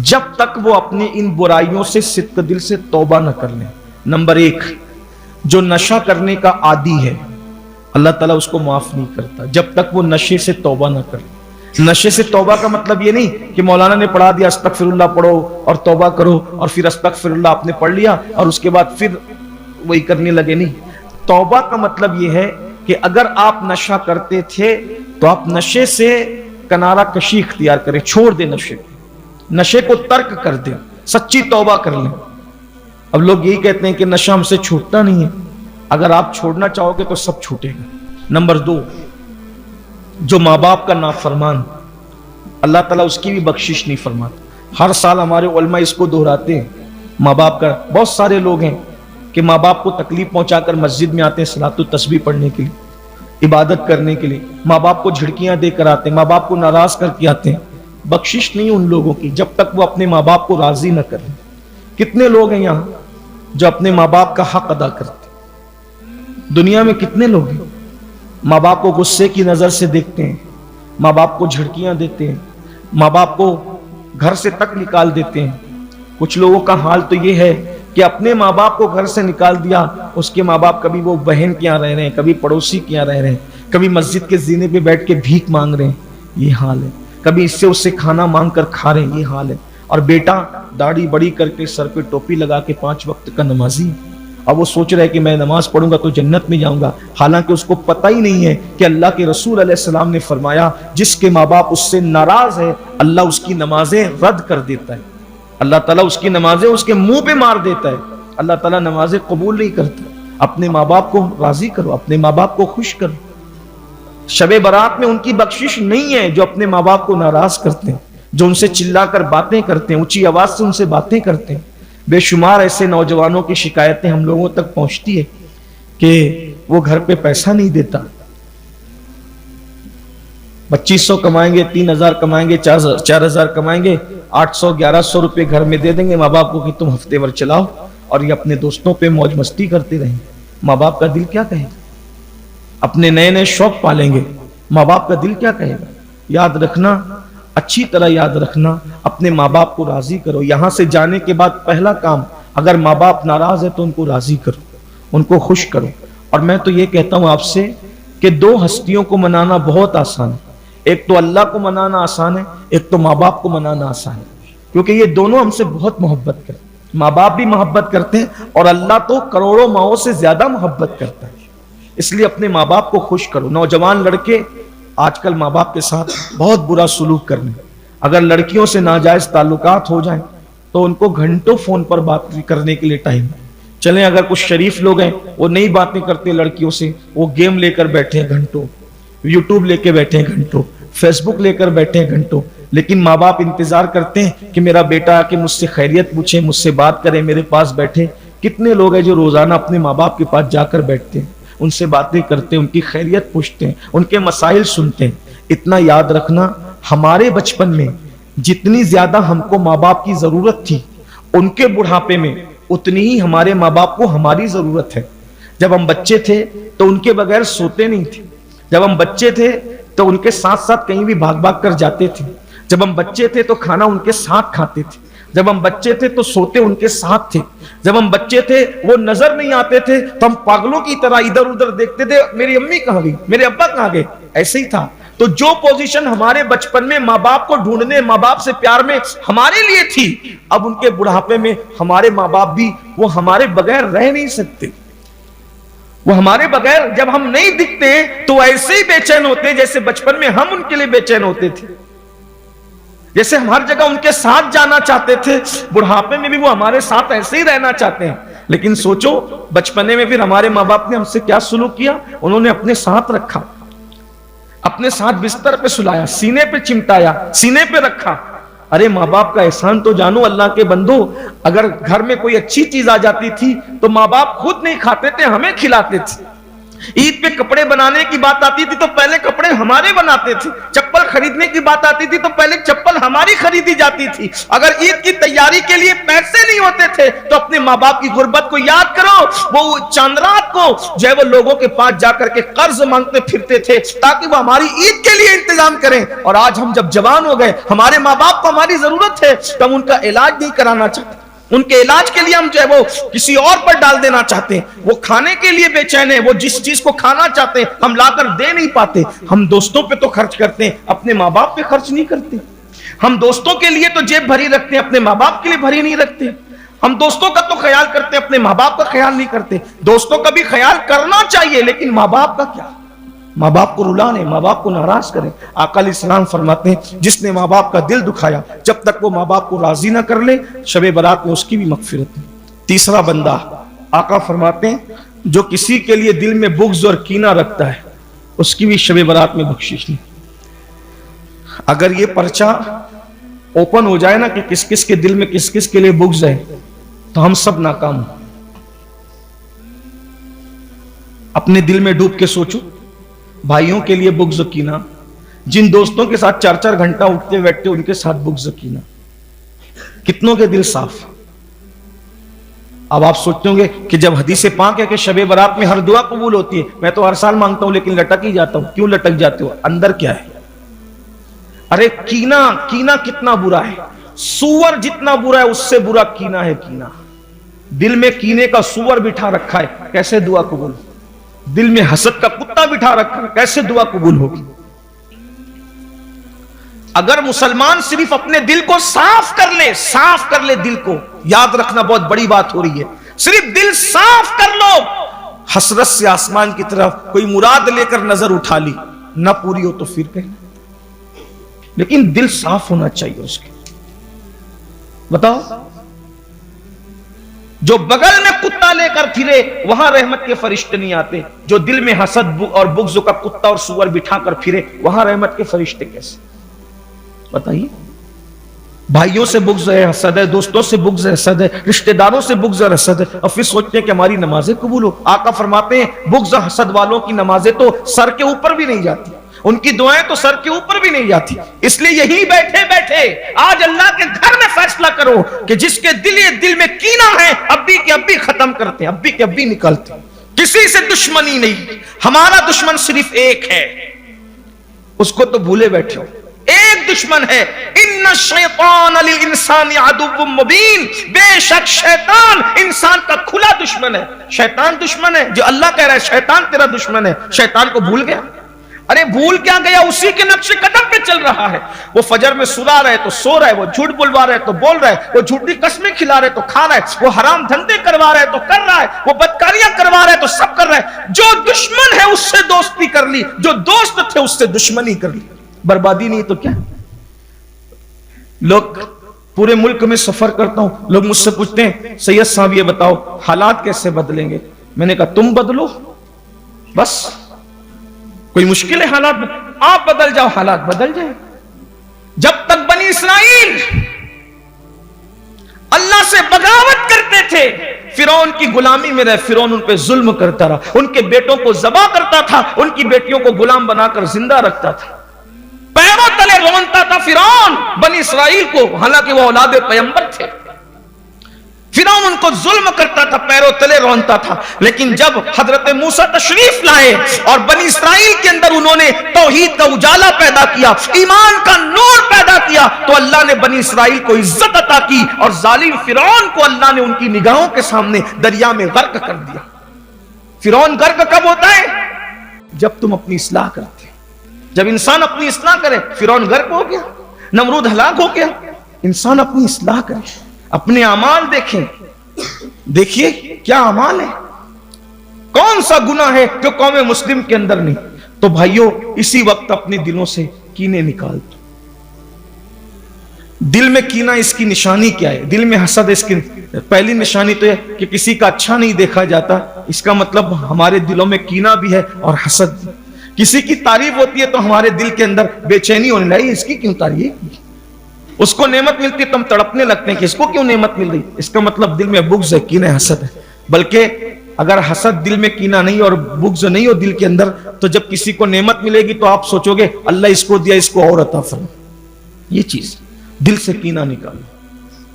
جب تک وہ اپنی ان برائیوں سے صدق دل سے توبہ نہ کر لیں۔ نمبر ایک، جو نشہ کرنے کا عادی ہے اللہ تعالیٰ اس کو معاف نہیں کرتا جب تک وہ نشے سے توبہ نہ کرے۔ نشے سے توبہ کا مطلب یہ نہیں کہ مولانا نے پڑھا دیا استغفر اللہ پڑھو اور توبہ کرو، اور پھر استغفر اللہ آپ نے پڑھ لیا اور اس کے بعد پھر وہی کرنے لگے، نہیں۔ توبہ کا مطلب یہ ہے کہ اگر آپ نشہ کرتے تھے تو آپ نشے سے کنارہ کشی اختیار کریں، چھوڑ دیں نشے کو ترک کر دیں، سچی توبہ کر لیں۔ اب لوگ یہی کہتے ہیں کہ نشہ ہم سے چھوٹتا نہیں ہے، اگر آپ چھوڑنا چاہو گے تو سب چھوٹے گا۔ نمبر دو، جو ماں باپ کا نافرمان اللہ تعالیٰ اس کی بھی بخشش نہیں فرماتا۔ ہر سال ہمارے علماء اس کو دہراتے ہیں، ماں باپ کا بہت سارے لوگ ہیں کہ ماں باپ کو تکلیف پہنچا کر مسجد میں آتے ہیں صلاۃ التسبیح پڑھنے کے لیے، عبادت کرنے کے لیے، ماں باپ کو جھڑکیاں دے کر آتے ہیں، ماں باپ کو ناراض کر کے آتے ہیں۔ بخشش نہیں ان لوگوں کی جب تک وہ اپنے ماں باپ کو راضی نہ کریں۔ کتنے لوگ ہیں یہاں جو اپنے ماں باپ کا حق ادا کرتے ہیں؟ دنیا میں کتنے لوگ ہیں ماں باپ کو غصے کی نظر سے دیکھتے ہیں، ماں باپ کو جھڑکیاں دیتے ہیں، ماں باپ کو گھر سے تک نکال دیتے ہیں۔ کچھ لوگوں کا حال تو یہ ہے کہ اپنے ماں باپ کو گھر سے نکال دیا، اس کے ماں باپ کبھی وہ بہن کے یہاں رہ رہے ہیں، کبھی پڑوسی کے یہاں رہ رہے ہیں، کبھی مسجد کے زینے پہ بیٹھ کے بھیک مانگ رہے ہیں، یہ حال ہے، کبھی اس سے کھانا مانگ کر کھا رہے ہیں، یہ حال ہے۔ اور بیٹا داڑھی بڑی کر کے سر پہ ٹوپی لگا کے 5 وقت کا نمازی ہے، اب وہ سوچ رہا ہے کہ میں نماز پڑھوں گا تو جنت میں جاؤں گا، حالانکہ اس کو پتہ ہی نہیں ہے کہ اللہ کے رسول علیہ السلام نے فرمایا جس کے ماں باپ اس سے ناراض ہے اللہ اس کی نمازیں رد کر دیتا ہے، اللہ تعالیٰ اس کی نمازیں اس کے منہ پہ مار دیتا ہے، اللہ تعالیٰ نمازیں قبول نہیں کرتا۔ اپنے ماں باپ کو راضی کرو، اپنے ماں باپ کو خوش کرو۔ شب برات میں ان کی بخشش نہیں ہے جو اپنے ماں باپ کو ناراض کرتے ہیں، جو ان سے چلا کر باتیں کرتے ہیں، اونچی آواز سے ان سے باتیں کرتے ہیں۔ بے شمار ایسے نوجوانوں کی شکایتیں ہم لوگوں تک پہنچتی ہے کہ وہ گھر پہ پیسہ نہیں دیتا، 2500 کمائیں گے، 3000 کمائیں گے، 4000 کمائیں گے، 800 1100 روپے گھر میں دے دیں گے ماں باپ کو کہ تم ہفتے بھر چلاؤ، اور یہ اپنے دوستوں پہ موج مستی کرتے رہیں۔ ماں باپ کا دل کیا کہے گا؟ اپنے نئے نئے شوق پالیں گے، ماں باپ کا دل کیا کہے گا؟ یاد رکھنا، اچھی طرح یاد رکھنا، اپنے ماں باپ کو راضی کرو۔ یہاں سے جانے کے بعد پہلا کام، اگر ماں باپ ناراض ہے تو ان کو راضی کرو، ان کو خوش کرو۔ اور میں تو یہ کہتا ہوں آپ سے کہ 2 ہستیوں کو منانا بہت آسان ہے، ایک تو اللہ کو منانا آسان ہے، ایک تو ماں باپ کو منانا آسان ہے، کیونکہ یہ دونوں ہم سے بہت محبت کرتے ہیں۔ ماں باپ بھی محبت کرتے ہیں اور اللہ تو کروڑوں ماؤں سے زیادہ محبت کرتا ہے، اس لیے اپنے ماں باپ کو خوش کرو۔ نوجوان لڑکے آج کل ماں باپ کے ساتھ بہت برا سلوک کرنے، اگر لڑکیوں سے ناجائز تعلقات ہو جائیں تو ان کو گھنٹوں فون پر بات کرنے کے لیے ٹائم ہے۔ چلیں اگر کچھ شریف لوگ ہیں وہ نئی باتیں کرتے لڑکیوں سے، وہ گیم لے کر بیٹھے ہیں گھنٹوں، یوٹیوب لے کے بیٹھے ہیں گھنٹوں، فیس بک لے کر بیٹھے ہیں گھنٹوں، لیکن ماں باپ انتظار کرتے ہیں کہ میرا بیٹا کہ مجھ سے خیریت پوچھے، مجھ سے بات کرے، میرے پاس بیٹھے۔ کتنے لوگ ہیں جو روزانہ اپنے ماں باپ کے پاس جا کر بیٹھتے ہیں، ان سے باتیں کرتے ہیں، ان کی خیریت پوچھتے ہیں، ان کے مسائل سنتے ہیں۔ اتنا یاد رکھنا، ہمارے بچپن میں جتنی زیادہ ہم کو ماں باپ کی ضرورت تھی، ان کے بڑھاپے میں اتنی ہی ہمارے ماں باپ کو ہماری ضرورت ہے۔ جب ہم بچے تھے تو ان کے بغیر سوتے نہیں تھے، جب ہم بچے تھے تو ان کے ساتھ ساتھ کہیں بھی بھاگ بھاگ کر جاتے تھے، جب ہم بچے تھے تو کھانا ان کے ساتھ کھاتے تھے، جب ہم بچے تھے تو سوتے ان کے ساتھ تھے، جب ہم بچے تھے وہ نظر نہیں آتے تھے تو ہم پاگلوں کی طرح ادھر ادھر دیکھتے تھے، میری امی کہاں گئی، میرے ابا کہاں گئے، ایسے ہی تھا۔ تو جو پوزیشن ہمارے بچپن میں ماں باپ کو ڈھونڈنے، ماں باپ سے پیار میں ہمارے لیے تھی، اب ان کے بڑھاپے میں ہمارے ماں باپ بھی وہ ہمارے بغیر رہ نہیں سکتے، وہ ہمارے بغیر جب ہم نہیں دکھتے تو ایسے ہی بے چین ہوتے جیسے بچپن میں ہم ان کے لیے بے چین ہوتے تھے، جیسے ہم ہر جگہ ان کے ساتھ جانا چاہتے تھے، بڑھاپے میں بھی وہ ہمارے ساتھ ایسے ہی رہنا چاہتے ہیں۔ لیکن سوچو بچپنے میں پھر ہمارے ماں باپ نے ہم سے کیا سلوک کیا، انہوں نے اپنے ساتھ رکھا، اپنے ساتھ بستر پہ سلایا، سینے پہ چمٹایا، سینے پہ رکھا۔ ارے ماں باپ کا احسان تو جانو اللہ کے بندو، اگر گھر میں کوئی اچھی چیز آ جاتی تھی تو ماں باپ خود نہیں کھاتے تھے، ہمیں کھلاتے تھے۔ عید پہ کپڑے بنانے کی بات آتی تھی تو پہلے کپڑے ہمارے بناتے تھے، چپل خریدنے کی بات آتی تھی تو پہلے چپل ہماری خریدی جاتی تھی، اگر عید کی تیاری کے لیے پیسے نہیں ہوتے تھے تو اپنے ماں باپ کی غربت کو یاد کرو، وہ چاند رات کو جو ہے وہ لوگوں کے پاس جا کر کے قرض مانگتے پھرتے تھے تاکہ وہ ہماری عید کے لیے انتظام کریں، اور آج ہم جب جوان ہو گئے، ہمارے ماں باپ کو ہماری ضرورت ہے تو ہم ان کا علاج نہیں کرانا چاہتے، ان کے علاج کے لیے ہم جو ہے وہ کسی اور پر ڈال دینا چاہتے ہیں، وہ کھانے کے لیے بے چین ہیں، وہ جس چیز کو کھانا چاہتے ہیں ہم لا کر دے نہیں پاتے، ہم دوستوں پہ تو خرچ کرتے ہیں، اپنے ماں باپ پہ خرچ نہیں کرتے، ہم دوستوں کے لیے تو جیب بھری رکھتے ہیں، اپنے ماں باپ کے لیے بھری نہیں رکھتے، ہم دوستوں کا تو خیال کرتے ہیں، اپنے ماں باپ کا خیال نہیں کرتے، دوستوں کا بھی خیال کرنا چاہیے لیکن ماں باپ کا کیا؟ ماں باپ کو رلانے، ماں باپ کو ناراض کریں۔ آقا علیہ السلام فرماتے ہیں جس نے ماں باپ کا دل دکھایا جب تک وہ ماں باپ کو راضی نہ کر لے شب برات میں اس کی بھی مغفرت ہے۔ تیسرا بندہ، آقا فرماتے ہیں جو کسی کے لیے دل میں بغض اور کینہ رکھتا ہے اس کی بھی شب برات میں بخشش نہیں۔ اگر یہ پرچہ اوپن ہو جائے نا کہ کس کس کے دل میں کس کس کے لیے بغض ہے تو ہم سب ناکام ہوں۔ اپنے دل میں ڈوب کے سوچو، بھائیوں کے لیے بغض و کینہ، جن دوستوں کے ساتھ 4 گھنٹہ اٹھتے بیٹھتے ان کے ساتھ بغض و کینہ، کتنوں کے دل صاف؟ اب آپ سوچتے ہوں گے کہ جب حدیث پاک ہے کہ شب برات میں ہر دعا قبول ہوتی ہے، میں تو ہر سال مانگتا ہوں لیکن لٹک ہی جاتا ہوں، کیوں لٹک جاتے ہو؟ اندر کیا ہے؟ ارے کینہ کتنا برا ہے، سور جتنا برا ہے اس سے برا کینہ ہے۔ کینہ دل میں کینے کا سور بٹھا رکھا ہے، کیسے دعا قبول؟ دل میں حسد کا کتا بٹھا رکھا ہے، کیسے دعا قبول ہوگی؟ اگر مسلمان صرف اپنے دل کو صاف کر لے دل کو، یاد رکھنا بہت بڑی بات ہو رہی ہے، صرف دل صاف کر لو، حسرت سے آسمان کی طرف کوئی مراد لے کر نظر اٹھا لی، نہ پوری ہو تو پھر کہیں، لیکن دل صاف ہونا چاہیے اس کے۔ بتاؤ، جو بغل میں کتا لے کر پھرے وہاں رحمت کے فرشتے نہیں آتے، جو دل میں حسد اور بغض کا کتا اور سور بٹھا کر پھرے وہاں رحمت کے فرشتے کیسے؟ بتائیے، بھائیوں سے بغض ہے، حسد ہے، دوستوں سے بغض ہے، حسد ہے، رشتہ داروں سے بغض ہے، حسد ہے، اور پھر سوچتے ہیں کہ ہماری نمازیں قبول ہو۔ آقا فرماتے ہیں بغض حسد والوں کی نمازیں تو سر کے اوپر بھی نہیں جاتی، ان کی دعائیں تو سر کے اوپر بھی نہیں جاتی، اس لیے یہی بیٹھے بیٹھے آج اللہ کے گھر میں فیصلہ کرو کہ جس کے دل میں کینہ ہے ابھی کے ابھی ختم کرتے ہیں، ابھی کے ابھی نکالتے ہیں، کسی سے دشمنی نہیں، ہمارا دشمن صرف ایک ہے، اس کو تو بھولے بیٹھے ہو، ایک دشمن ہے، ان الشیطان للانسان عدو مبین، بے شک شیطان انسان کا کھلا دشمن ہے۔ شیطان دشمن ہے جو اللہ کہہ رہا ہے شیطان تیرا دشمن ہے، شیطان کو بھول گیا؟ ارے بھول کیا گیا، اسی کے نقش قدم پہ چل رہا ہے، وہ فجر میں سلا رہا ہے تو سو رہا ہے، وہ جھوٹ بلوا رہا ہے تو بول رہا ہے، وہ جھوٹی قسمیں کھلا رہا ہے تو کھا رہا ہے، وہ حرام دھندے کروا رہا ہے تو کر رہا ہے، وہ بدکاریاں کروا رہا ہے تو سب کر رہا ہے۔ جو دشمن ہے اس سے دوستی کر لی، جو دوست تھے اس سے دشمنی کر لی، بربادی نہیں تو کیا؟ لوگ پورے ملک میں سفر کرتا ہوں، لوگ مجھ سے پوچھتے ہیں سید صاحب یہ بتاؤ حالات کیسے بدلیں گے؟ میں نے کہا تم بدلو، بس کوئی مشکل ہے حالات میں؟ آپ بدل جاؤ، حالات بدل جائیں۔ جب تک بنی اسرائیل اللہ سے بغاوت کرتے تھے، فرعون کی غلامی میں رہے، فرعون ان پہ ظلم کرتا رہا، ان کے بیٹوں کو ذبح کرتا تھا، ان کی بیٹیوں کو غلام بنا کر زندہ رکھتا تھا، پیروں تلے رونتا تھا فرعون بنی اسرائیل کو، حالانکہ وہ اولاد پیغمبر تھے۔ فرعون ان کو ظلم کرتا تھا، پیروں تلے رونتا تھا، لیکن جب حضرت موسیٰ تشریف لائے اور بنی اسرائیل کے اندر انہوں نے توحید کا اجالا پیدا کیا، ایمان کا نور پیدا کیا، تو اللہ نے بنی اسرائیل کو عزت عطا کی، اور ظالم فرعون کو اللہ نے ان کی نگاہوں کے سامنے دریا میں غرق کر دیا۔ فرعون غرق کب ہوتا ہے؟ جب تم اپنی اصلاح کرتے، جب انسان اپنی اصلاح کرے۔ فرعون غرق ہو گیا، نمرود ہلاک ہو گیا۔ انسان اپنی اصلاح کرے، اپنے اعمال دیکھیں، دیکھیے کیا اعمال ہے، کون سا گناہ ہے جو قوم مسلم کے اندر نہیں۔ تو بھائیوں اسی وقت اپنے دلوں سے کینے نکال دو۔ دل میں کینہ اس کی نشانی کیا ہے؟ دل میں حسد اس کی پہلی نشانی تو ہے کہ کسی کا اچھا نہیں دیکھا جاتا، اس کا مطلب ہمارے دلوں میں کینہ بھی ہے اور حسد بھی۔ کسی کی تعریف ہوتی ہے تو ہمارے دل کے اندر بے چینی ہونے لگی، اس کی کیوں تعریف؟ اس کو نعمت ملتی ہے تم تڑپنے لگتے ہیں کہ اس کو کیوں نعمت مل رہی، اس کا مطلب دل میں بغض ہے، کینہ، حسد ہے۔ بلکہ اگر حسد دل میں کینہ نہیں اور بغض نہیں ہو دل کے اندر، تو جب کسی کو نعمت ملے گی تو آپ سوچو گے اللہ اس کو دیا، اس کو اور عطا فرما. یہ چیز دل سے کینہ نکالو.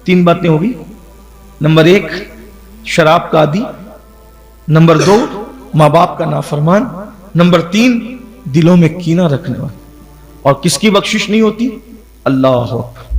3 باتیں ہوگی. نمبر 1 شراب کا عادی، نمبر 2 ماں باپ کا نافرمان، نمبر 3 دلوں میں کینہ رکھنے والا. اور کس کی بخشش نہیں ہوتی؟ اللہ اکبر.